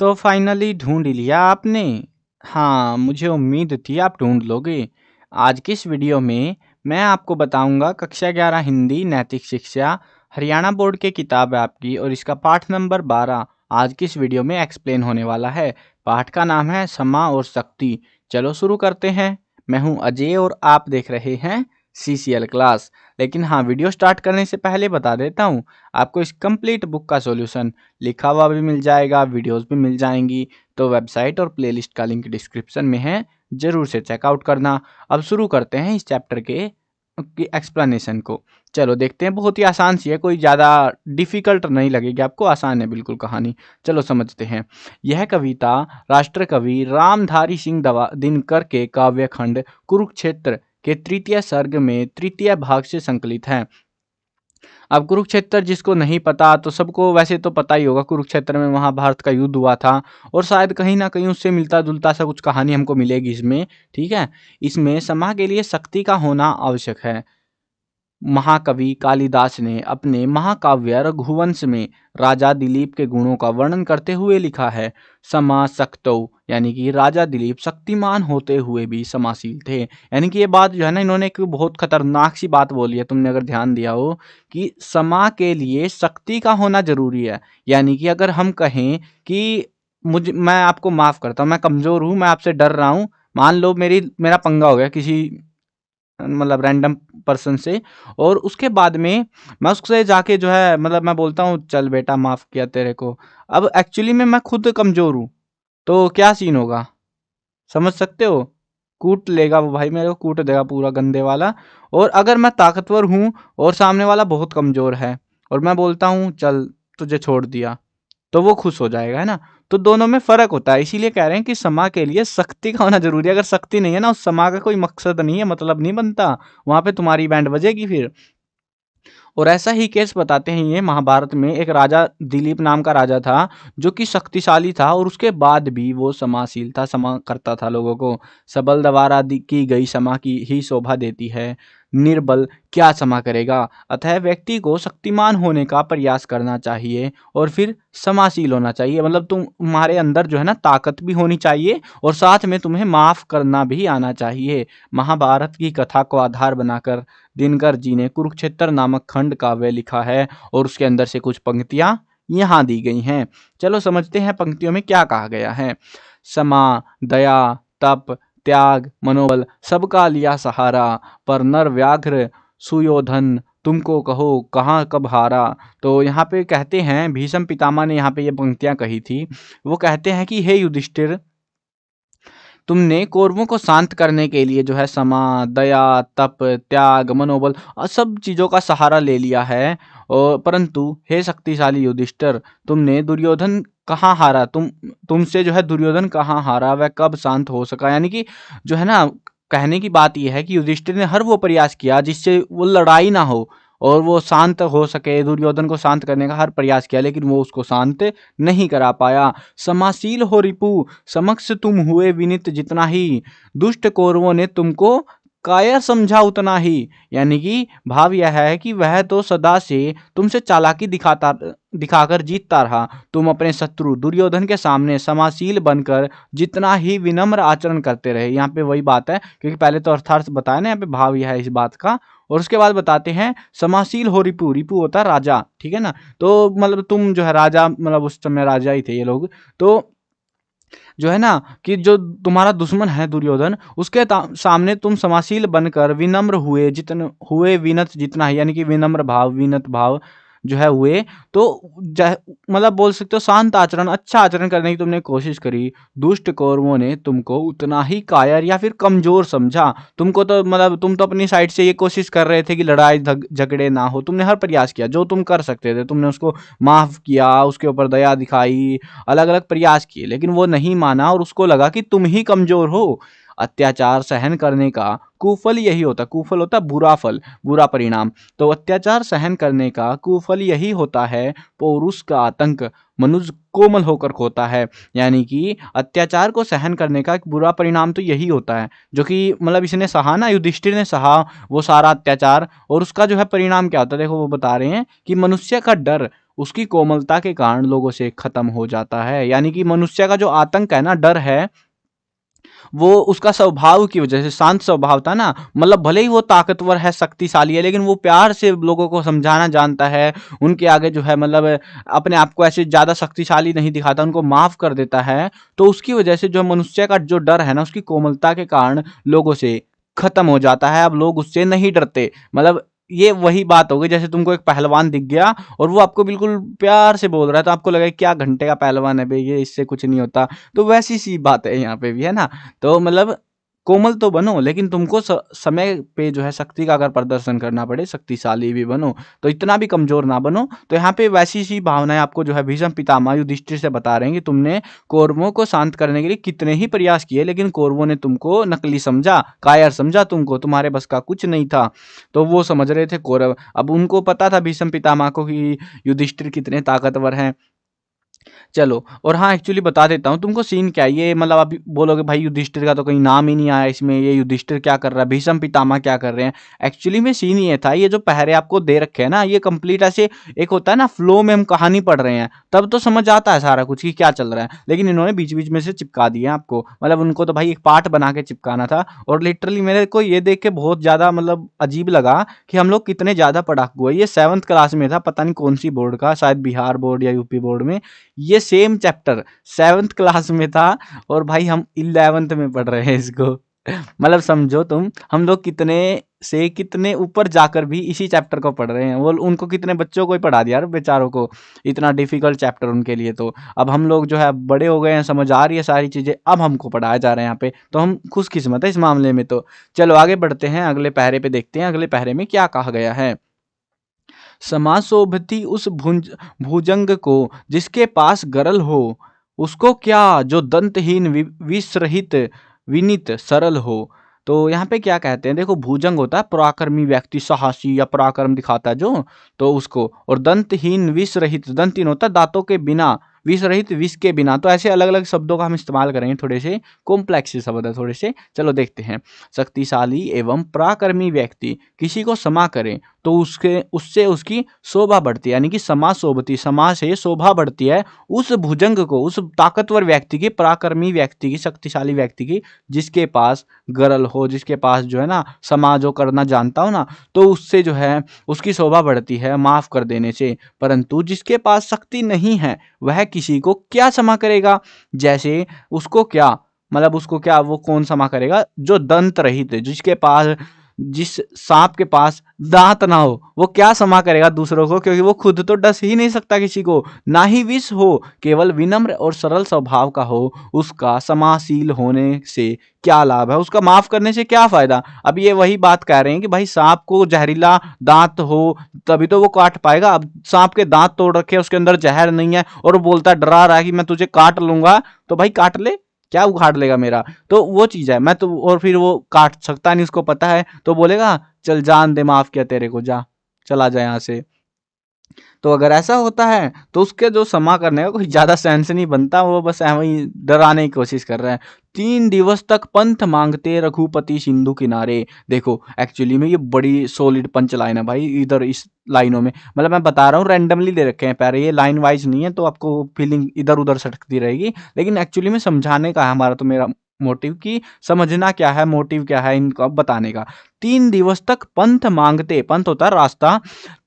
तो फाइनली ढूंढ लिया आपने। हाँ, मुझे उम्मीद थी आप ढूंढ लोगे। आज की इस वीडियो में मैं आपको बताऊंगा कक्षा 11 हिंदी नैतिक शिक्षा हरियाणा बोर्ड की किताब है आपकी, और इसका पाठ नंबर 12 आज की इस वीडियो में एक्सप्लेन होने वाला है। पाठ का नाम है समा और शक्ति। चलो शुरू करते हैं। मैं हूं अजय और आप देख रहे हैं CCL क्लास। लेकिन हाँ, वीडियो स्टार्ट करने से पहले बता देता हूँ, आपको इस कंप्लीट बुक का सॉल्यूशन लिखा हुआ भी मिल जाएगा, वीडियोस भी मिल जाएंगी। तो वेबसाइट और प्लेलिस्ट का लिंक डिस्क्रिप्शन में है, जरूर से चेकआउट करना। अब शुरू करते हैं इस चैप्टर के एक्सप्लेनेशन को। चलो देखते हैं, बहुत ही आसान सी है, कोई ज़्यादा डिफिकल्ट नहीं लगेगी आपको, आसान है बिल्कुल कहानी। चलो समझते हैं। यह कविता राष्ट्र कवि रामधारी सिंह दिनकर के काव्य खंड कुरुक्षेत्र के तृतीय सर्ग में तृतीय भाग से संकलित है। अब कुरुक्षेत्र जिसको नहीं पता, तो सबको वैसे तो पता ही होगा, कुरुक्षेत्र में महाभारत का युद्ध हुआ था, और शायद कहीं ना कहीं उससे मिलता जुलता सा कुछ कहानी हमको मिलेगी इसमें। ठीक है, इसमें समा के लिए शक्ति का होना आवश्यक है। महाकवि कालिदास ने अपने महाकाव्य रघुवंश में राजा दिलीप के गुणों का वर्णन करते हुए लिखा है, समा शक्तौ, यानी कि राजा दिलीप शक्तिमान होते हुए भी समाशील थे। यानी कि ये बात जो है ना, इन्होंने एक बहुत खतरनाक सी बात बोली है, तुमने अगर ध्यान दिया हो, कि समा के लिए शक्ति का होना जरूरी है। यानी कि अगर हम कहें कि मैं आपको माफ करता हूँ, मैं कमजोर हूँ, मैं आपसे डर रहा हूँ, मान लो मेरा पंगा हो गया किसी मतलब रैंडम पर्सन से, और उसके बाद में मैं उससे जाके जो है मतलब मैं बोलता हूँ चल बेटा माफ किया तेरे को। अब एक्चुअली में मैं खुद कमजोर हूँ, तो क्या सीन होगा समझ सकते हो? कूट लेगा वो भाई, मेरे को कूट देगा पूरा गंदे वाला। और अगर मैं ताकतवर हूँ और सामने वाला बहुत कमजोर है, और मैं बोलता हूँ चल तुझे छोड़ दिया, तो वो खुश हो जाएगा, है ना। तो दोनों में फर्क होता है, इसीलिए कह रहे हैं कि समा के लिए शक्ति का होना जरूरी है। अगर शक्ति नहीं है ना, उस समा का कोई मकसद नहीं है, मतलब नहीं बनता, वहां पे तुम्हारी बैंड बजेगी फिर। और ऐसा ही केस बताते हैं ये महाभारत में, एक राजा दिलीप नाम का राजा था, जो कि शक्तिशाली था, और उसके बाद भी वो समाशील था, समा करता था लोगों को। सबल द्वारा की गई समा की ही शोभा देती है, निर्बल क्या समा करेगा। अतः व्यक्ति को शक्तिमान होने का प्रयास करना चाहिए, और फिर समाशील होना चाहिए। मतलब तुम्हारे अंदर जो है ना ताकत भी होनी चाहिए, और साथ में तुम्हें माफ करना भी आना चाहिए। महाभारत की कथा को आधार बनाकर दिनकर जी ने कुरुक्षेत्र नामक खंड काव्य लिखा है, और उसके अंदर से कुछ पंक्तियां यहाँ दी गई हैं। चलो समझते हैं पंक्तियों में क्या कहा गया है। समा, दया, तप, त्याग, मनोबल सबका लिया सहारा, पर नर व्याघ्र सुयोधन तुमको कहो कहाँ कब हारा। तो यहाँ पे कहते हैं, भीष्म पितामह ने यहाँ पे ये पंक्तियां कही थी। वो कहते हैं कि हे युधिष्ठिर, तुमने कौरवों को शांत करने के लिए जो है समा, दया, तप, त्याग, मनोबल और सब चीजों का सहारा ले लिया है। और परंतु हे शक्तिशाली युधिष्ठिर, तुमने दुर्योधन कहाँ हारा, तुमसे जो है दुर्योधन कहाँ हारा, वह कब शांत हो सका। यानी कि जो है ना, कहने की बात यह है कि युधिष्ठिर ने हर वो प्रयास किया जिससे वो लड़ाई ना हो, और वो शांत हो सके, दुर्योधन को शांत करने का हर प्रयास किया, लेकिन वो उसको शांत नहीं करा पाया। समाशील हो रिपु, समक्ष तुम हुए विनित जितना ही, दुष्ट कौरवों ने तुमको कायर समझा उतना ही। यानी कि भाव यह है कि वह तो सदा से तुमसे चालाकी दिखाकर जीतता रहा। तुम अपने शत्रु दुर्योधन के सामने समाशील बनकर जितना ही विनम्र आचरण करते रहे। यहाँ पे वही बात है, क्योंकि पहले तो अर्थार्थ बताया ना, यहाँ पे भाव यह है इस बात का। और उसके बाद बताते हैं समाशील हो रिपु, रिपु होता है राजा, ठीक है ना। तो मतलब तुम जो है राजा, मतलब उस समय राजा ही थे ये लोग। तो जो है ना, कि जो तुम्हारा दुश्मन है दुर्योधन, उसके सामने तुम समाशील बनकर विनम्र हुए, जितने हुए विनत जितना है, यानी कि विनम्र भाव, विनत भाव जो है हुए। तो मतलब बोल सकते हो शांत आचरण, अच्छा आचरण करने की तुमने कोशिश करी। दुष्ट कौरवों ने तुमको उतना ही कायर या फिर कमजोर समझा। तुमको तो मतलब तुम तो अपनी साइड से ये कोशिश कर रहे थे कि लड़ाई झगड़े ना हो, तुमने हर प्रयास किया जो तुम कर सकते थे, तुमने उसको माफ किया, उसके ऊपर दया दिखाई, अलग अलग प्रयास किए, लेकिन वो नहीं माना, और उसको लगा कि तुम ही कमजोर हो। अत्याचार सहन करने का कुफल यही होता, कुफल होता बुरा फल, बुरा परिणाम। तो अत्याचार सहन करने का कुफल यही होता है, पौरुष का आतंक मनुष्य कोमल होकर खोता है। यानी कि अत्याचार को सहन करने का एक बुरा परिणाम तो यही होता है, जो कि मतलब इसने सहा ना, युधिष्ठिर ने सहा वो सारा अत्याचार, और उसका जो है परिणाम क्या होता है, देखो वो बता रहे हैं कि मनुष्य का डर उसकी कोमलता के कारण लोगों से खत्म हो जाता है। यानी कि मनुष्य का जो आतंक है ना, डर है, वो उसका स्वभाव की वजह से, शांत स्वभाव था ना, मतलब भले ही वो ताकतवर है, शक्तिशाली है, लेकिन वो प्यार से लोगों को समझाना जानता है। उनके आगे जो है मतलब अपने आप को ऐसे ज़्यादा शक्तिशाली नहीं दिखाता, उनको माफ़ कर देता है। तो उसकी वजह से जो मनुष्य का जो डर है ना, उसकी कोमलता के कारण लोगों से खत्म हो जाता है। अब लोग उससे नहीं डरते। मतलब ये वही बात हो गई, जैसे तुमको एक पहलवान दिख गया और वो आपको बिल्कुल प्यार से बोल रहा है, तो आपको लगा क्या घंटे का पहलवान है भाई, ये इससे कुछ नहीं होता। तो वैसी सी बात है यहाँ पे भी, है ना। तो मतलब कोमल तो बनो, लेकिन तुमको समय पे जो है शक्ति का अगर प्रदर्शन करना पड़े, शक्तिशाली भी बनो, तो इतना भी कमजोर ना बनो। तो यहाँ पे वैसी सी भावनाएं आपको जो है भीष्म पितामह युधिष्ठिर से बता रहे हैं कि तुमने कौरवों को शांत करने के लिए कितने ही प्रयास किए, लेकिन कौरवों ने तुमको नकली समझा, कायर समझा तुमको, तुम्हारे बस का कुछ नहीं था। तो वो समझ रहे थे कौरव। अब उनको पता था भीष्म पितामह को कि युधिष्ठिर कितने ताकतवर हैं। चलो, और हाँ एक्चुअली बता देता हूँ तुमको सीन क्या है ये। मतलब आप बोलोगे भाई युधिष्ठिर का तो कहीं नाम ही नहीं आया इसमें, ये युधिष्ठिर क्या कर रहा है, भीष्म पितामह क्या कर रहे हैं। एक्चुअली में सीन ये था, ये जो पहरे आपको दे रखे हैं ना, ये कंप्लीट ऐसे एक होता है ना फ्लो में हम कहानी पढ़ रहे हैं, तब तो समझ आता है सारा कुछ कि क्या चल रहा है, लेकिन इन्होंने बीच बीच में से चिपका दिया आपको। मतलब उनको तो भाई एक पार्ट बना के चिपकाना था। और लिटरली मेरे को ये देख के बहुत ज्यादा मतलब अजीब लगा कि हम लोग कितने ज्यादा पढ़ाकू है। ये 7th क्लास में था, पता नहीं कौन सी बोर्ड का, शायद बिहार बोर्ड या यूपी बोर्ड में। ये सेम चैप्टर 7th क्लास में था और भाई हम 11th में पढ़ रहे हैं इसको। मतलब समझो तुम, हम लोग कितने से कितने ऊपर जाकर भी इसी चैप्टर को पढ़ रहे हैं। वो उनको कितने बच्चों को ही पढ़ा दिया यार बेचारों को, इतना डिफिकल्ट चैप्टर उनके लिए। तो अब हम लोग जो है बड़े हो गए हैं, समझ आ रही है सारी चीजें, अब हमको पढ़ाया जा रहा है यहाँ पे, तो हम खुशकिस्मत है इस मामले में। तो चलो आगे बढ़ते हैं, अगले पहरे पे देखते हैं अगले पहरे में क्या कहा गया है। समाशोभति उस भुजंग को जिसके पास गरल हो, उसको क्या जो दंतहीन विषरहित विनीत सरल हो। तो यहाँ पे क्या कहते हैं, देखो भुजंग होता है पराक्रमी व्यक्ति, साहसी या पराक्रम दिखाता है जो, तो उसको। और दंतहीन विष रहित, दंतहीन होता है दांतों के बिना, विष रहित विष के बिना। तो ऐसे अलग अलग शब्दों का हम इस्तेमाल करेंगे, थोड़े से कॉम्प्लेक्स शब्द है थोड़े से। चलो देखते हैं। शक्तिशाली एवं पराक्रमी व्यक्ति किसी को क्षमा करे तो उसके उससे उसकी शोभा बढ़ती है, यानी कि समा शोभती, समा से शोभा बढ़ती है उस भुजंग को, उस ताकतवर व्यक्ति की, पराक्रमी व्यक्ति की, शक्तिशाली व्यक्ति की, जिसके पास गरल हो, जिसके पास जो है ना समा जो करना जानता हो ना, तो उससे जो है उसकी शोभा बढ़ती है माफ कर देने से। परंतु जिसके पास शक्ति नहीं है वह किसी को क्या क्षमा करेगा। जैसे उसको क्या, मतलब उसको क्या, वो कौन क्षमा करेगा जो दंत रहित है, जिसके पास, जिस सांप के पास दांत ना हो, वो क्या क्षमा करेगा दूसरों को, क्योंकि वो खुद तो डस ही नहीं सकता किसी को। ना ही विष हो, केवल विनम्र और सरल स्वभाव का हो, उसका क्षमाशील होने से क्या लाभ है, उसका माफ करने से क्या फायदा। अब ये वही बात कह रहे हैं कि भाई सांप को जहरीला दांत हो तभी तो वो काट पाएगा। अब सांप के दांत तोड़ रखे, उसके अंदर जहर नहीं है, और वो बोलता है, डरा रहा है कि मैं तुझे काट लूंगा, तो भाई काट ले, क्या उखाड़ लेगा मेरा। तो वो चीज है, मैं तो, और फिर वो काट सकता नहीं, उसको पता है, तो बोलेगा चल जान दे, माफ किया तेरे को, जा चला जा यहाँ से। तो अगर ऐसा होता है तो उसके जो क्षमा करने का कोई ज्यादा सेंस नहीं बनता, वो बस वही डराने की कोशिश कर रहा है। 3 दिवस तक पंथ मांगते रघुपति सिंधु किनारे। देखो एक्चुअली में ये बड़ी सॉलिड पंच लाइन है भाई, इधर इस लाइनों में, मतलब मैं बता रहा हूँ रैंडमली दे रखे हैं पहले, ये लाइन वाइज नहीं है, तो आपको फीलिंग इधर उधर सटकती रहेगी, लेकिन एक्चुअली में समझाने का है हमारा, तो मेरा मोटिव की समझना क्या है, मोटिव क्या है इनको अब बताने का। 3 दिवस तक पंथ मांगते, पंथ होता है रास्ता,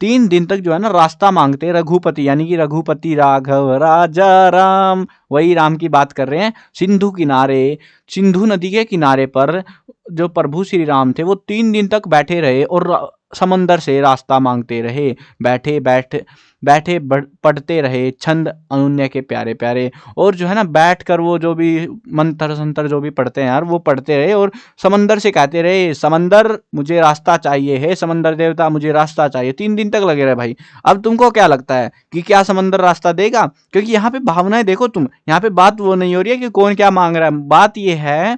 3 दिन तक जो है ना रास्ता मांगते रघुपति, यानी कि रघुपति राघव राजा राम, वही राम की बात कर रहे हैं। सिंधु किनारे, सिंधु नदी के किनारे पर जो प्रभु श्री राम थे वो 3 दिन तक बैठे रहे और समंदर से रास्ता मांगते रहे। बैठे बैठे बैठे पढ़ते रहे छंद अनुन्य के प्यारे प्यारे। और जो है ना बैठ कर वो जो भी मंत्र संतर जो भी पढ़ते हैं यार, वो पढ़ते रहे और समंदर से कहते रहे, समंदर मुझे रास्ता चाहिए है, समंदर देवता मुझे रास्ता चाहिए। 3 दिन तक लगे रहे भाई। अब तुमको क्या लगता है कि क्या समंदर रास्ता देगा? क्योंकि यहाँ पे भावनाएं देखो तुम, यहाँ पे बात वो नहीं हो रही है कि कौन क्या मांग रहा है, बात ये है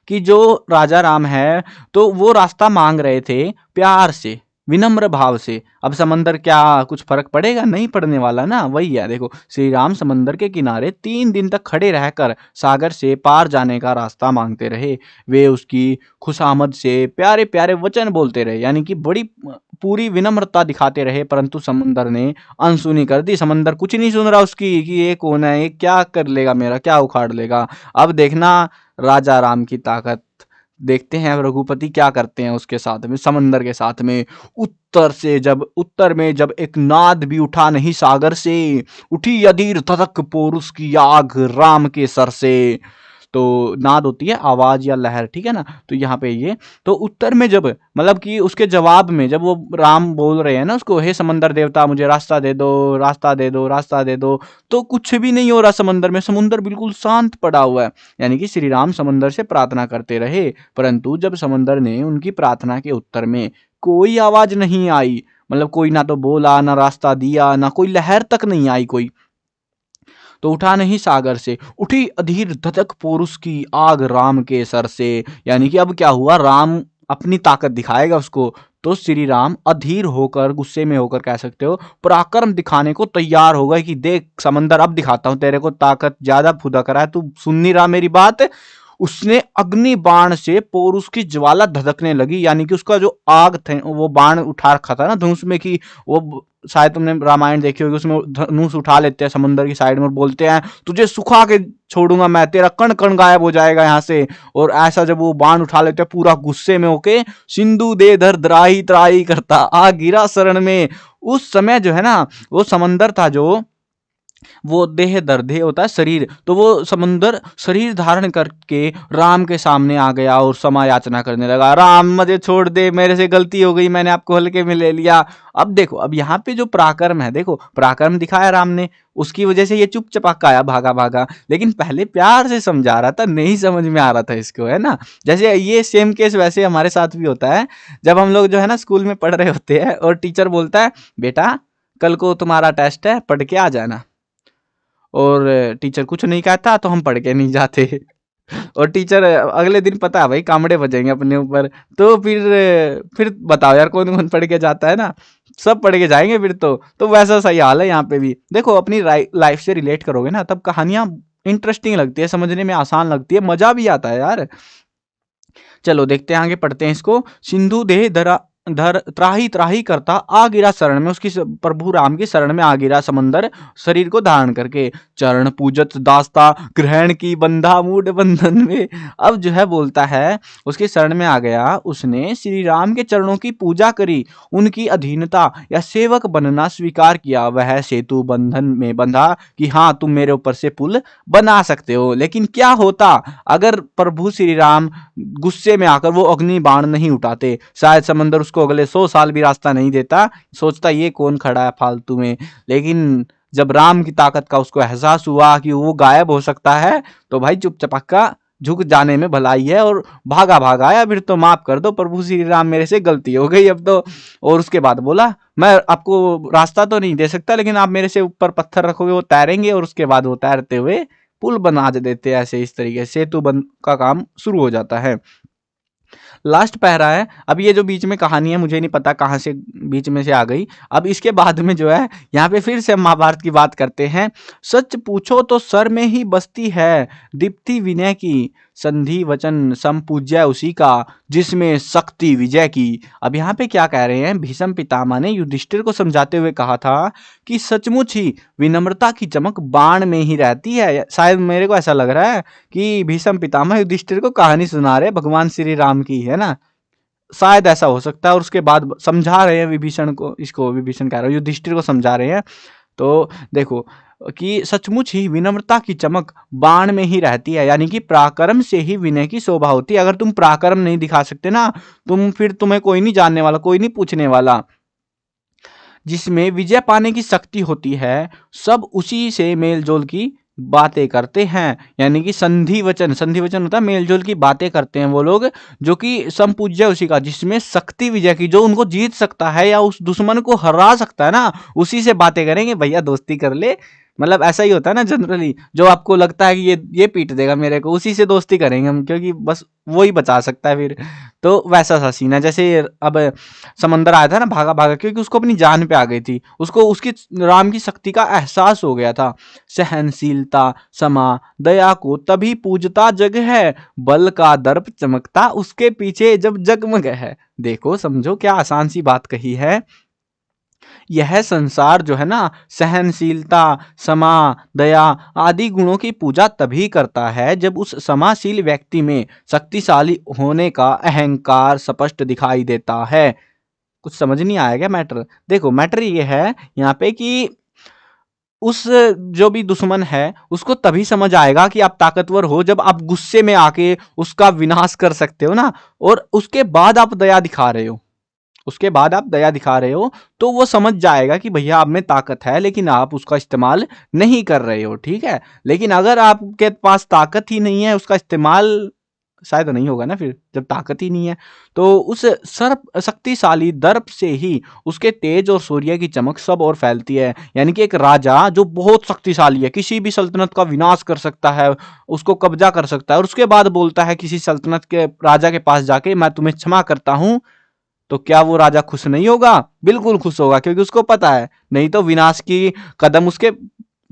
कि जो राजा राम है तो वो रास्ता मांग रहे थे प्यार से, विनम्र भाव से। अब समंदर क्या कुछ फर्क पड़ेगा? नहीं पड़ने वाला ना। वही है, देखो श्री राम समंदर के किनारे 3 दिन तक खड़े रहकर सागर से पार जाने का रास्ता मांगते रहे। वे उसकी खुशामद से प्यारे प्यारे वचन बोलते रहे, यानी कि बड़ी पूरी विनम्रता दिखाते रहे, परंतु समंदर ने अनसुनी कर दी। समंदर कुछ नहीं सुन रहा उसकी कि ये कौन है, ये क्या कर लेगा, मेरा क्या उखाड़ लेगा। अब देखना राजा राम की ताकत। देखते हैं रघुपति क्या करते हैं उसके साथ में, समंदर के साथ में। उत्तर में जब एक नाद भी उठा नहीं सागर से, उठी अधीर धधक पोरुष की आग राम के सर से। तो नाद होती है आवाज या लहर, ठीक है ना। तो यहाँ पे ये तो उत्तर में जब मतलब कि उसके जवाब में जब वो राम बोल रहे हैं ना उसको, हे समंदर देवता मुझे रास्ता दे दो, रास्ता दे दो, रास्ता दे दो, तो कुछ भी नहीं हो रहा समंदर में। समुंदर बिल्कुल शांत पड़ा हुआ है, यानी कि श्री राम समंदर से प्रार्थना करते रहे, परंतु जब समंदर ने उनकी प्रार्थना के उत्तर में कोई आवाज नहीं आई, मतलब कोई ना तो बोला, ना रास्ता दिया, ना कोई लहर तक नहीं आई कोई, तो उठा नहीं सागर से, उठी अधीर धधक पोरुष की आग राम के सर से। यानी कि अब क्या हुआ, राम अपनी ताकत दिखाएगा उसको, तो श्री राम अधीर होकर, गुस्से में होकर कह सकते हो, पराक्रम दिखाने को तैयार हो गए कि देख समंदर अब दिखाता हूं तेरे को ताकत, ज्यादा फुदक रहा है तू, सुन नहीं रहा मेरी बात। उसने अग्नि बाण से पोरुष की ज्वाला धधकने लगी, यानी कि उसका जो आग थे वो बाण उठा रखा था ना धनुष में, कि वो शायद तुमने रामायण देखी होगी, उसमें धनुष उठा लेते हैं समुद्र की साइड में और बोलते हैं तुझे सुखा के छोड़ूंगा मैं, तेरा कण कण गायब हो जाएगा यहाँ से। और ऐसा जब वो बाण उठा लेते हैं पूरा गुस्से में होके, सिंधु दे धर द्राही त्राही करता आ गिरा शरण में। उस समय जो है ना वो समंदर था जो, वो देह दर्दे होता है शरीर, तो वो समुंदर शरीर धारण करके राम के सामने आ गया और क्षमा याचना करने लगा, राम मुझे छोड़ दे, मेरे से गलती हो गई, मैंने आपको हल्के में ले लिया। अब देखो, अब यहाँ पे जो पराक्रम है, देखो पराक्रम दिखाया राम ने, उसकी वजह से ये चुप चपाक आया, भागा भागा, लेकिन पहले प्यार से समझा रहा था, नहीं समझ में आ रहा था इसको, है ना। जैसे ये सेम केस वैसे हमारे साथ भी होता है, जब हम लोग जो है ना स्कूल में पढ़ रहे होते हैं और टीचर बोलता है बेटा कल को तुम्हारा टेस्ट है, पढ़ के आ जाना, और टीचर कुछ नहीं कहता तो हम पढ़ के नहीं जाते और टीचर अगले दिन पता है भाई कामड़े बजेंगे अपने ऊपर, तो फिर बताओ यार कौन कौन पढ़ के जाता है ना, सब पढ़ के जाएंगे फिर तो वैसा सही हाल है यहाँ पे भी। देखो अपनी लाइफ से रिलेट करोगे ना तब कहानियां इंटरेस्टिंग लगती है, समझने में आसान लगती है, मजा भी आता है यार। चलो देखते हैं आगे, पढ़ते हैं इसको। सिंधु देह धरा धर त्राही त्राही करता आ गिरा शरण में, उसकी प्रभु राम की शरण में आ गिरा समंदर शरीर को धारण करके, चरण पूजत दास्ता ग्रहण की बंधा मूड बंधन में। अब जो है बोलता है उसकी शरण में आ गया, उसने श्री राम के चरणों की पूजा करी, उनकी अधीनता या सेवक बनना स्वीकार किया, वह सेतु बंधन में बंधा कि हाँ तुम मेरे ऊपर से पुल बना सकते हो। लेकिन क्या होता अगर प्रभु श्री राम गुस्से में आकर वो अग्नि बाण नहीं उठाते, शायद समंदर उसको अगले 100 साल भी रास्ता नहीं देता, सोचता ये कौन खड़ा है फालतू में। लेकिन जब राम की ताकत का उसको एहसास हुआ कि वो गायब हो सकता है, तो भाई चुप चपक्का झुक जाने में भलाई है और भागा भागा आया, फिर तो माफ कर दो प्रभु श्री राम, मेरे से गलती हो गई अब तो। और उसके बाद बोला मैं आपको रास्ता तो नहीं दे सकता, लेकिन आप मेरे से ऊपर पत्थर रखोगे वो तैरेंगे, और उसके बाद वो तैरते हुए पुल बना देते हैं, ऐसे इस तरीके से सेतु बन का काम शुरू हो जाता है। लास्ट पैरा है। अब ये जो बीच में कहानी है मुझे नहीं पता कहाँ से बीच में से आ गई। अब इसके बाद में जो है यहाँ पे फिर से महाभारत की बात करते हैं। सच पूछो तो सर में ही बसती है दीप्ति विनय की, संधि वचन संपूज्य उसी का जिसमें शक्ति विजय की। अब यहाँ पे क्या कह रहे हैं, भीष्म पितामह ने युधिष्ठिर को समझाते हुए कहा था कि सचमुच ही विनम्रता की चमक बाण में ही रहती है। शायद मेरे को ऐसा लग रहा है कि भीष्म पितामह युधिष्ठिर को कहानी सुना रहे भगवान श्री राम की, है ना, शायद ऐसा हो सकता है। और उसके बाद समझा रहे हैं विभीषण को, इसको विभीषण कह रहे हो युधिष्ठिर को समझा रहे हैं। तो देखो कि सचमुच ही विनम्रता की चमक बाण में ही रहती है, यानी कि पराक्रम से ही विनय की शोभा होती है। अगर तुम पराक्रम नहीं दिखा सकते ना, फिर तुम्हें कोई नहीं जानने वाला, कोई नहीं पूछने वाला। जिसमें विजय पाने की शक्ति होती है, सब उसी से मेलजोल की बातें करते हैं, यानी कि संधि वचन होता है मेलजोल की बातें करते हैं वो लोग, जो कि संपूज्य उसी का जिसमें शक्ति विजय की, जो उनको जीत सकता है या उस दुश्मन को हरा सकता है ना, उसी से बातें करेंगे। भैया दोस्ती कर ले, मतलब ऐसा ही होता है ना जनरली, जो आपको लगता है कि ये पीट देगा मेरे को, उसी से दोस्ती करेंगे हम, क्योंकि बस वो ही बचा सकता है फिर। तो वैसा सा सीन है। जैसे अब समंदर आया था ना भागा भागा, क्योंकि उसको अपनी जान पे आ गई थी, उसको उसकी राम की शक्ति का एहसास हो गया था। सहनशीलता, क्षमा, दया को तभी पूजता जग है, बल का दर्प चमकता उसके पीछे जब जगमग है। देखो समझो क्या आसान सी बात कही है। यह संसार जो है ना, सहनशीलता, क्षमा, दया आदि गुणों की पूजा तभी करता है जब उस क्षमाशील व्यक्ति में शक्तिशाली होने का अहंकार स्पष्ट दिखाई देता है। कुछ समझ नहीं आया क्या मैटर? देखो मैटर ये है यहाँ पे कि उस जो भी दुश्मन है उसको तभी समझ आएगा कि आप ताकतवर हो जब आप गुस्से में आके उसका विनाश कर सकते हो ना, और उसके बाद आप दया दिखा रहे हो, उसके बाद आप दया दिखा रहे हो, तो वो समझ जाएगा कि भैया आप में ताकत है लेकिन आप उसका इस्तेमाल नहीं कर रहे हो, ठीक है। लेकिन अगर आपके पास ताकत ही नहीं है, उसका इस्तेमाल शायद नहीं होगा ना फिर, जब ताकत ही नहीं है, तो उस सर्प शक्तिशाली दर्प से ही उसके तेज और सूर्य की चमक सब और फैलती है। यानी कि एक राजा जो बहुत शक्तिशाली है, किसी भी सल्तनत का विनाश कर सकता है, उसको कब्जा कर सकता है, और उसके बाद बोलता है किसी सल्तनत के राजा के पास जाके मैं तुम्हें क्षमा करता हूं, तो क्या वो राजा खुश नहीं होगा? बिल्कुल खुश होगा, क्योंकि उसको पता है नहीं तो विनाश की कदम उसके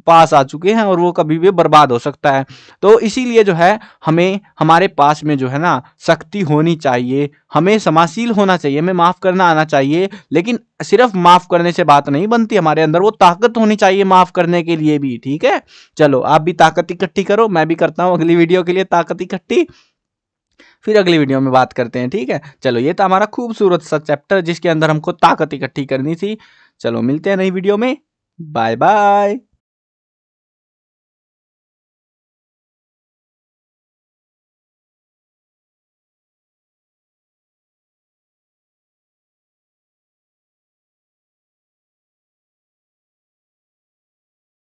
पास आ चुके हैं और वो कभी भी बर्बाद हो सकता है। तो इसीलिए जो है हमें हमारे पास में जो है ना शक्ति होनी चाहिए, हमें क्षमाशील होना चाहिए, हमें माफ करना आना चाहिए। लेकिन सिर्फ माफ करने से बात नहीं बनती, हमारे अंदर वो ताकत होनी चाहिए माफ करने के लिए भी, ठीक है। चलो आप भी ताकत इकट्ठी करो, मैं भी करता हूँ अगली वीडियो के लिए ताकत इकट्ठी, फिर अगली वीडियो में बात करते हैं, ठीक है। चलो ये था हमारा खूबसूरत सा चैप्टर जिसके अंदर हमको ताकत इकट्ठी करनी थी। चलो मिलते हैं नई वीडियो में, बाय बाय।